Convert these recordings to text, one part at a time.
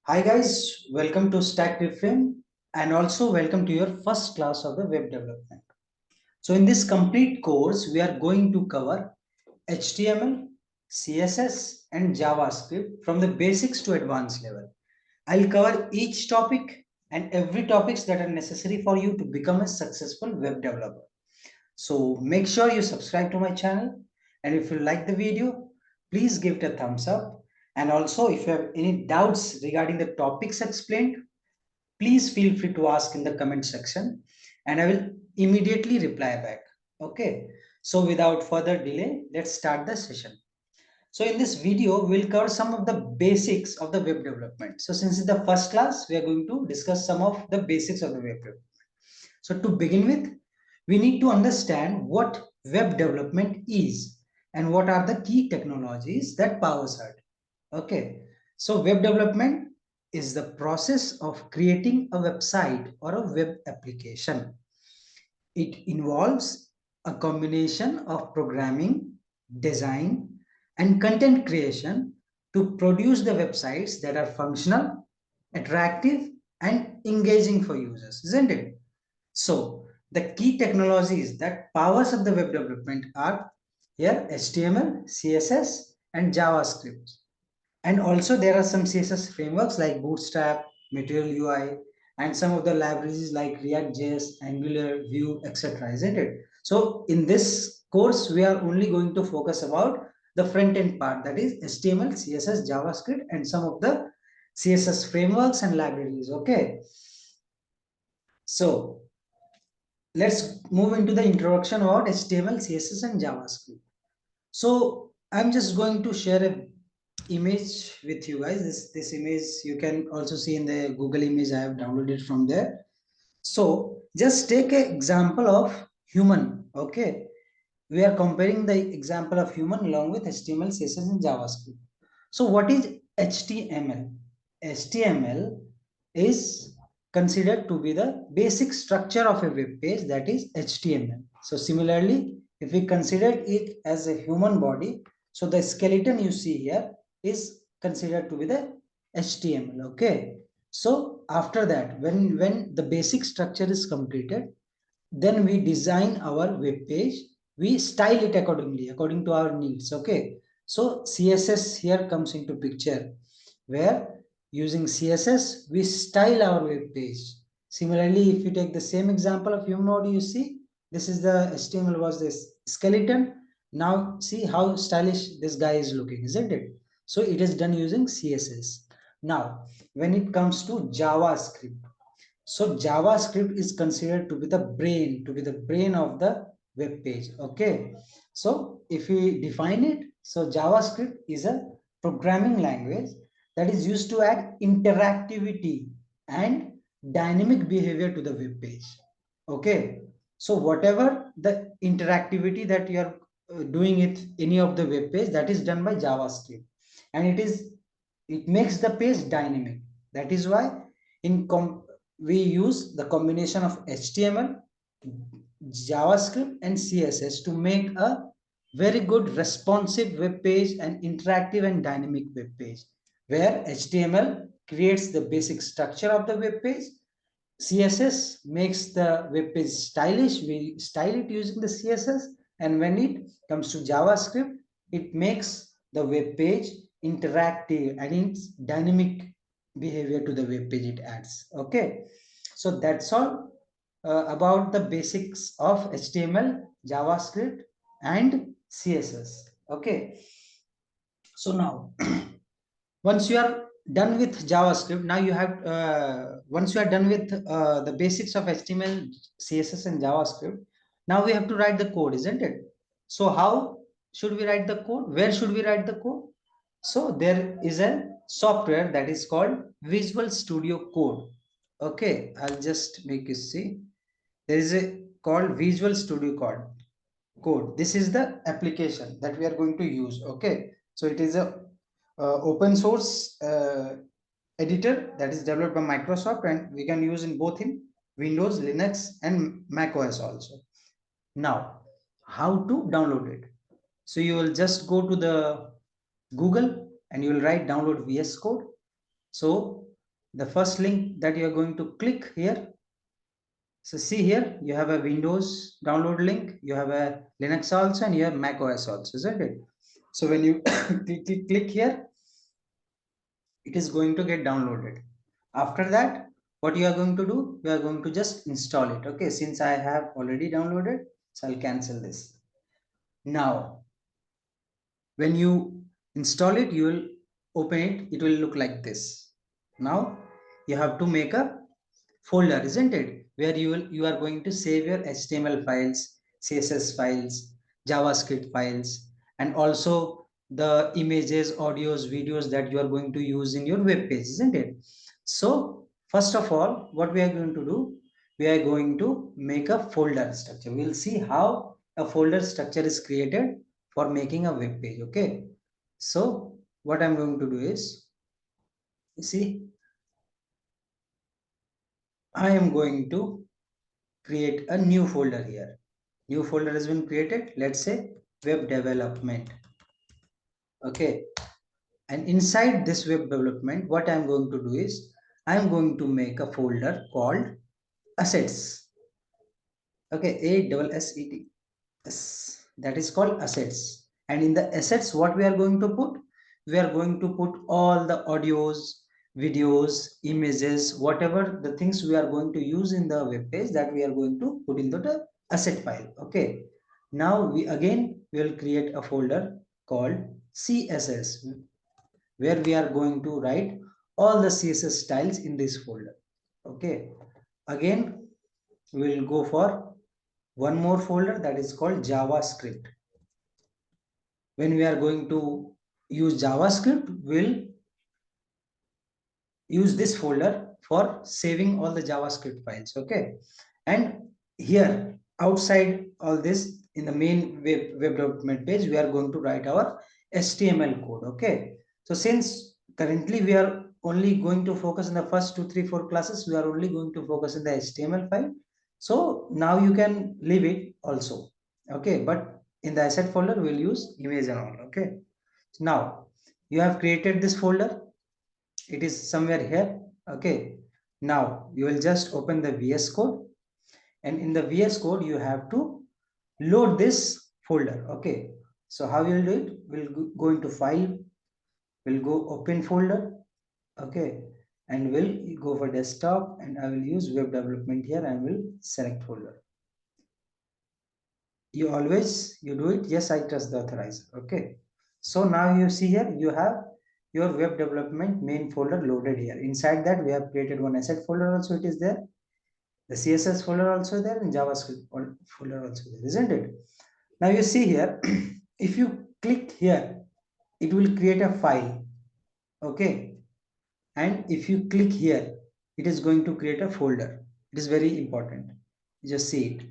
Hi guys, welcome to Stack Reframe and also welcome to your first class of the web development. So in this complete course, we are going to cover HTML, CSS and JavaScript from the basics to advanced level. I'll cover each topic and every topics that are necessary for you to become a successful web developer. So make sure you subscribe to my channel, and if you like the video, please give it a thumbs up. And also if you have any doubts regarding the topics explained, please feel free to ask in the comment section and I will immediately reply back. Okay, so without further delay, let's start the session. So in this video, we'll cover some of the basics of the web development. So since it's the first class, we are going to discuss some of the basics of the web development. So to begin with, we need to understand what web development is and what are the key technologies that powers it. Okay, so web development is the process of creating a website or a web application. It involves a combination of programming, design, and content creation to produce the websites that are functional, attractive, and engaging for users, isn't it? So the key technologies that powers up the web development are here HTML, CSS, and JavaScript. And also there are some CSS frameworks like Bootstrap, Material UI, and some of the libraries like React.js, Angular, Vue, etc. Isn't it? So in this course, we are only going to focus about the front end part, that is HTML, CSS, JavaScript, and some of the CSS frameworks and libraries. Okay. So let's move into the introduction about HTML, CSS, and JavaScript. So I'm just going to share a image with you guys. This image you can also see in the Google image. I have downloaded from there. So just take an example of human. Okay, we are comparing the example of human along with HTML, CSS, and JavaScript. So what is HTML? HTML is considered to be the basic structure of a web page, that is HTML. So similarly, if we consider it as a human body, so the skeleton you see here is considered to be the HTML. Okay. So after that, when the basic structure is completed, then we design our web page. We style it accordingly, according to our needs. Okay. So CSS here comes into picture, where using CSS, we style our web page. Similarly, if you take the same example of human body, you see, this is the HTML was this skeleton. Now see how stylish this guy is looking, isn't it? So it is done using CSS. Now, when it comes to JavaScript, so JavaScript is considered to be the brain of the web page. Okay. So if we define it, so JavaScript is a programming language that is used to add interactivity and dynamic behavior to the web page. Okay. So whatever the interactivity that you are doing it any of the web page, that is done by JavaScript, and it makes the page dynamic. That is why in we use the combination of HTML, JavaScript, and CSS to make a very good responsive web page and interactive and dynamic web page, where HTML creates the basic structure of the web page. CSS makes the web page stylish. We style it using the CSS. And when it comes to JavaScript, it makes the web page interactive and it's dynamic behavior to the web page it adds. Okay. So that's all about the basics of HTML, JavaScript, and CSS. Okay. So now, once you are done with JavaScript, now you have, once you are done with the basics of HTML, CSS, and JavaScript, now we have to write the code, isn't it? So how should we write the code? Where should we write the code? So there is a software that is called Visual Studio Code. Okay, I'll just make you see. There is a called Visual Studio Code. This is the application that we are going to use. Okay, so it is a open source editor that is developed by Microsoft, and we can use in both in Windows, Linux, and Mac OS also. Now, how to download it? So you will just go to the Google and you will write download VS Code. So the first link that you are going to click here. So see here, you have a Windows download link, you have a Linux also, and you have Mac OS also, isn't it? So when you click here, it is going to get downloaded. After that, what you are going to do, you are going to just install it. Okay, since I have already downloaded, so I'll cancel this. Now, when you install it, you will open it, it will look like this. Now, you have to make a folder, isn't it, where you are going to save your HTML files, CSS files, JavaScript files, and also the images, audios, videos that you are going to use in your web page, isn't it? So first of all, what we are going to do, we are going to make a folder structure. We'll see how a folder structure is created for making a web page. Okay, so what I'm going to do is, you see, I am going to create a new folder here. New folder has been created. Let's say web development. Okay. And inside this web development, what I'm going to do is I'm going to make a folder called assets. Okay. ASSET. Yes, that is called assets. And in the assets, what we are going to put? We are going to put all the audios, videos, images, whatever the things we are going to use in the web page, that we are going to put into the asset file. Okay. Now we will create a folder called CSS, where we are going to write all the CSS styles in this folder. Okay. Again, we will go for one more folder that is called JavaScript. When we are going to use JavaScript, we'll use this folder for saving all the JavaScript files. Okay. And here outside all this, in the main web development page, we are going to write our HTML code. Okay. So since currently we are only going to focus in the first 2, 3, 4 classes, we are only going to focus in the HTML file. So now you can leave it also. Okay. But in the asset folder, we'll use image and all. Okay. Now you have created this folder, it is somewhere here. Okay. Now you will just open the VS Code, and in the VS Code you have to load this folder. Okay. So how you will do it? We'll go into file, we'll go open folder. Okay. And we'll go for desktop, and I will use web development here and will select folder. You do it. Yes, I trust the authorizer. Okay. So now you see here, you have your web development main folder loaded here. Inside that, we have created one asset folder also, it is there. The CSS folder also there, and JavaScript folder also there, isn't it? Now you see here, if you click here, it will create a file. Okay. And if you click here, it is going to create a folder. It is very important. Just see it.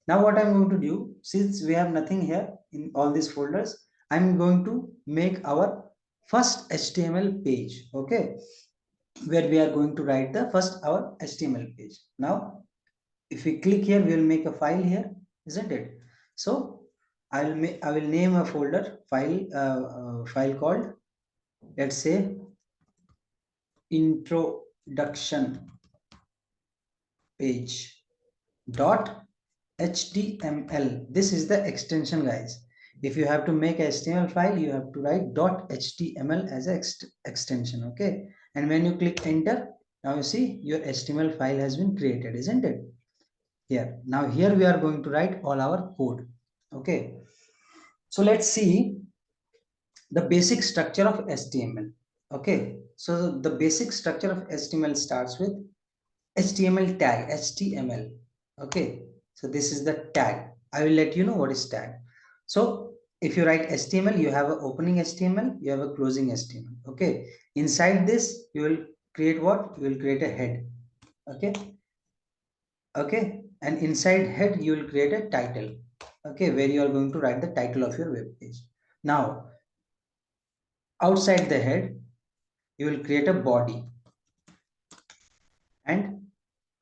Now what I'm going to do, since we have nothing here in all these folders, I'm going to make our first HTML page. Okay. Where we are going to write the first our HTML page. Now, if we click here, we will make a file here, isn't it? So I will name a folder file called, let's say, introduction page dot HTML. This is the extension, guys. If you have to make a HTML file, you have to write .html as an extension. Okay. And when you click enter, now you see your HTML file has been created, isn't it? Here. Now here we are going to write all our code. Okay. So let's see the basic structure of HTML. Okay. So the basic structure of HTML starts with HTML tag, HTML. Okay. So this is the tag. I will let you know what is tag. So if you write HTML, you have an opening HTML, you have a closing HTML. Okay. Inside this, you will create what? You will create a head. Okay. Okay. And inside head, you will create a title. Okay. Where you are going to write the title of your web page. Now, outside the head, you will create a body. And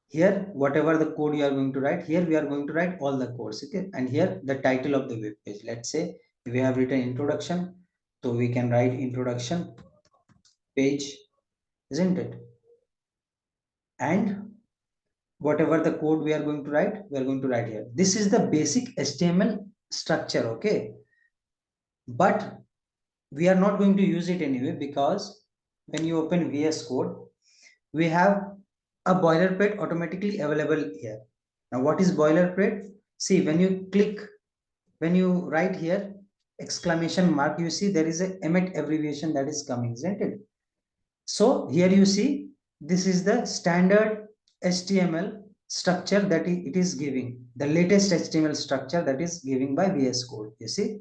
here, whatever the code you are going to write, here we are going to write all the codes. Okay. And here the title of the web page. Let's say we have written introduction, so we can write introduction page, isn't it? and whatever the code we are going to write, we are going to write here. This is the basic HTML structure, okay? But we are not going to use it anyway, because when you open VS Code, we have a boilerplate automatically available here. Now, what is boilerplate? See, when you write here exclamation mark, you see there is a Emmet abbreviation that is coming, isn't it? So here you see, this is the standard HTML structure that it is giving, the latest HTML structure that is giving by VS Code. You see,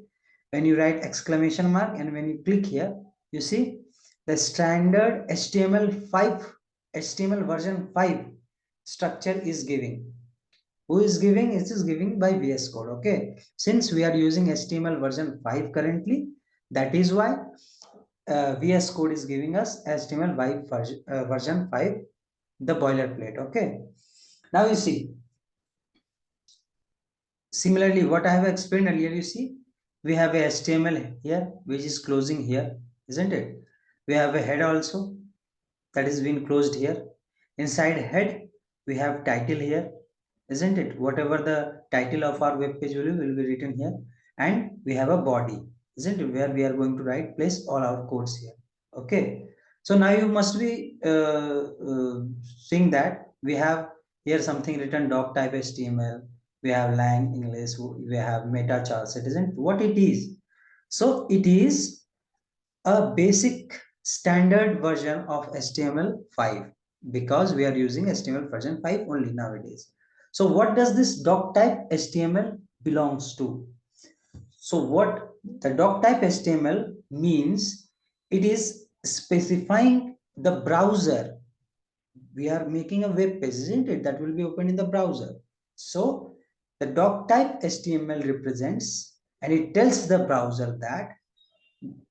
when you write exclamation mark and when you click here, you see the standard HTML version 5 structure is giving. Who is giving? It is giving by VS Code. Okay, since we are using HTML version 5 currently, that is why VS Code is giving us HTML version 5, the boilerplate. Okay, now you see, similarly what I have explained earlier, you see we have a HTML here which is closing here, isn't it? We have a head also that is being closed here. Inside head we have title here, isn't it? Whatever the title of our web page will be written here, and we have a body, isn't it, where we are going to write place all our codes here. Okay, so now you must be seeing that we have here something written doc type HTML, we have lang English, we have meta charts. It isn't what it is. So it is a basic standard version of HTML5, because we are using HTML version 5 only nowadays. So what does this doc type HTML belongs to? So what the doc type HTML means, it is specifying the browser. We are making a web page, isn't it? That will be open in the browser. So the doc type HTML represents, and it tells the browser that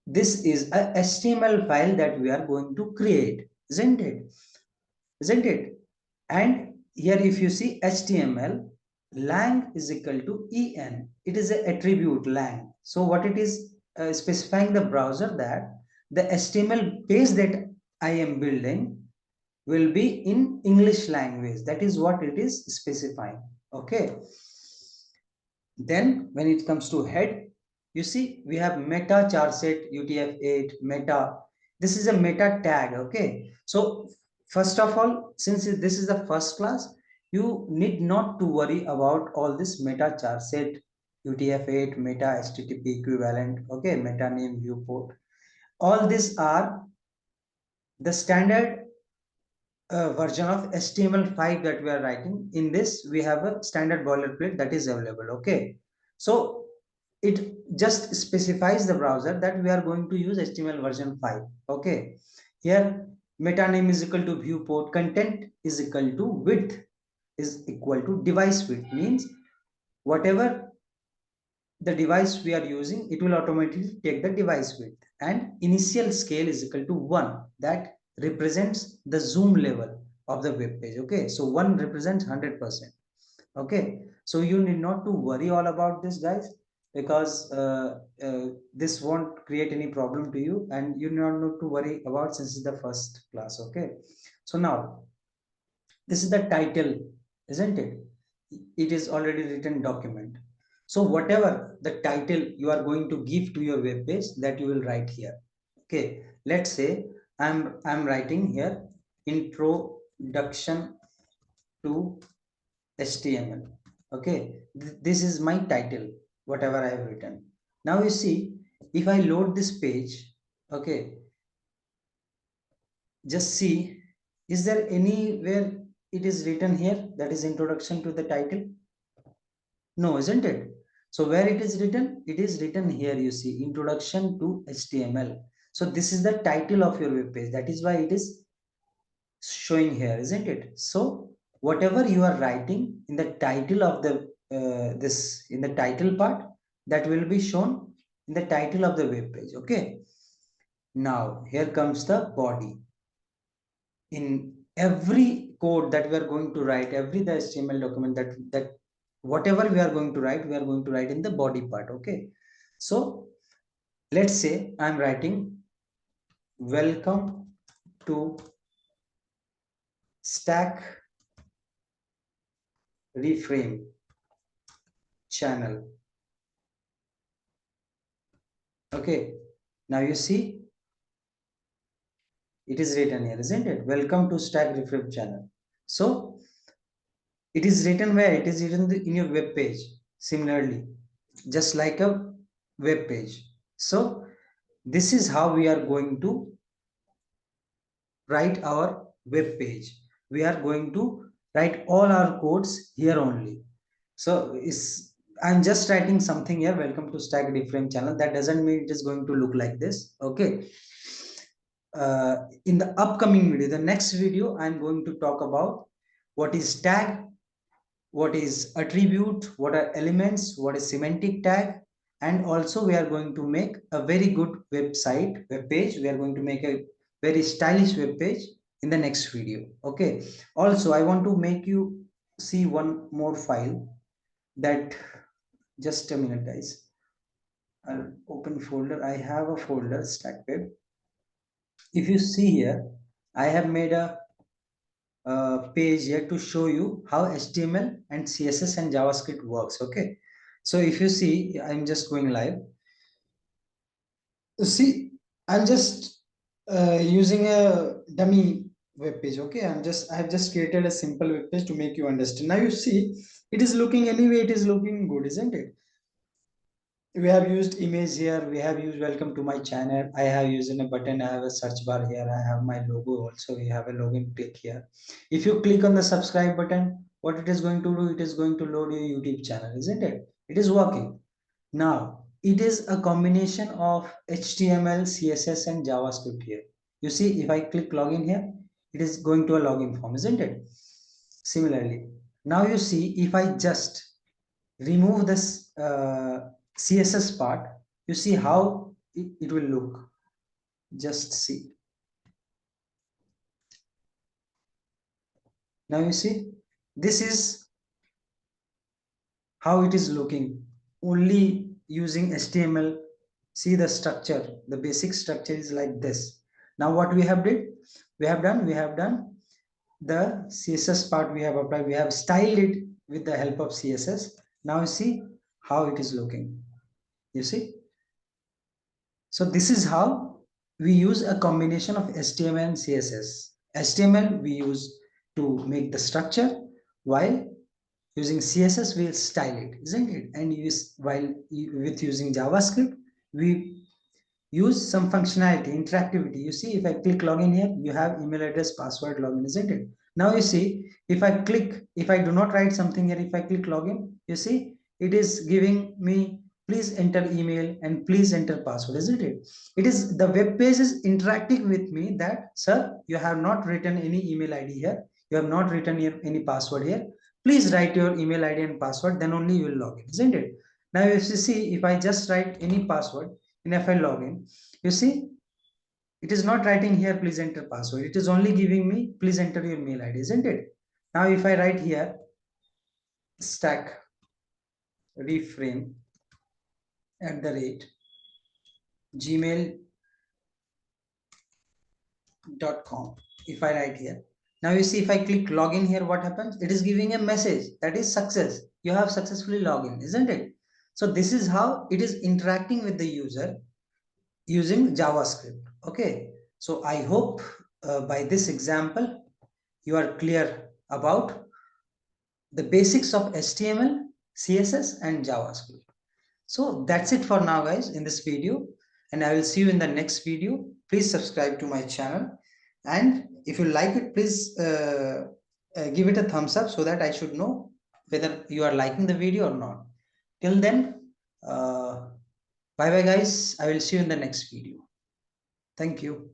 this is a HTML file that we are going to create, isn't it? Isn't it? And here if you see HTML, lang is equal to en. It is an attribute lang. So what it is specifying the browser that the HTML page that I am building will be in English language. That is what it is specifying. Okay. Then when it comes to head, you see we have meta charset UTF-8 meta. This is a meta tag. Okay, so first of all, since this is the first class, you need not to worry about all this meta charset UTF-8 meta HTTP equivalent. Okay, meta name viewport, all these are the standard version of HTML5 that we are writing. In this we have a standard boilerplate that is available. Okay, so it just specifies the browser that we are going to use HTML version 5. Okay, here meta name is equal to viewport, content is equal to width is equal to device width, means whatever the device we are using, it will automatically take the device width, and initial scale is equal to 1, that represents the zoom level of the web page. Okay, so 1 represents 100%. Okay, so you need not to worry all about this, guys, because this won't create any problem to you, and you need not to worry about since it's the first class. Okay, so now this is the title, isn't it? It is already written document. So whatever the title you are going to give to your web page, that you will write here. Okay, let's say I'm writing here introduction to HTML. Okay, this is my title, whatever I have written. Now you see, if I load this page, okay, just see, is there anywhere it is written here that is introduction to the title? No, isn't it? So where it is written? It is written here, you see, introduction to HTML. So this is the title of your web page. That is why it is showing here, isn't it? So whatever you are writing in the title of the this in the title part, that will be shown in the title of the web page. Okay, now here comes the body. In every code that we are going to write, every the HTML document, that whatever we are going to write, we are going to write in the body part. Okay, so let's say I'm writing welcome to stack reframe channel. Okay, now you see it is written here, isn't it? Welcome to stack reframe channel. So it is written where? It is written in your web page. Similarly, just like a web page. So this is how we are going to write our web page. We are going to write all our codes here only. So I'm just writing something here. Welcome to stack reframe channel. That doesn't mean it is going to look like this. Okay. In the upcoming video, the next video, I'm going to talk about what is tag, what is attribute, what are elements, what is semantic tag, and also we are going to make a very good web page. We are going to make a very stylish web page in the next video. Okay. Also, I want to make you see one more file that, just a minute, guys. I'll open folder. I have a folder stack web. If you see here, I have made a page here to show you how HTML and CSS and JavaScript works. Okay, so if you see, I'm just going live. See, I'm just using a dummy web page. Okay, I have just created a simple web page to make you understand. Now you see, it is looking, anyway, it is looking good, isn't it? We have used image here, we have used welcome to my channel, I have used a button, I have a search bar here, I have my logo also, we have a login click here. If you click on the subscribe button, what it is going to do, it is going to load your YouTube channel, isn't it? It is working. Now it is a combination of HTML, CSS and JavaScript here. You see, if I click login here, it is going to a login form, isn't it? Similarly, now you see, if I just remove this CSS part, you see how it will look. Just see. Now you see, this is how it is looking. Only using HTML. See the structure. The basic structure is like this. Now what we have did? We have done the CSS part we have applied. We have styled it with the help of CSS. Now you see how it is looking. You see? So this is how we use a combination of HTML and CSS. HTML we use to make the structure, while using CSS we'll style it, isn't it? And with using JavaScript, we use some functionality, interactivity. You see, if I click login here, you have email address, password, login, isn't it? Now you see, if I do not write something here, if I click login, you see, it is giving me, please enter email and please enter password, isn't it? It is, the web page is interacting with me that, sir, you have not written any email ID here. You have not written any password here. Please write your email ID and password, then only you will log in, isn't it? Now, if you see, if I just write any password, and if I log in, you see, it is not writing here, please enter password. It is only giving me, please enter your mail ID, isn't it? Now, if I write here, stack reframe @gmail.com. If I write here, now you see, if I click login here, what happens? It is giving a message that is success. You have successfully logged in, isn't it? So this is how it is interacting with the user using JavaScript. Okay, so I hope by this example you are clear about the basics of HTML, CSS and JavaScript. So that's it for now, guys, in this video, and I will see you in the next video. Please subscribe to my channel, and if you like it, please give it a thumbs up so that I should know whether you are liking the video or not. Till then, bye bye, guys. I will see you in the next video. Thank you.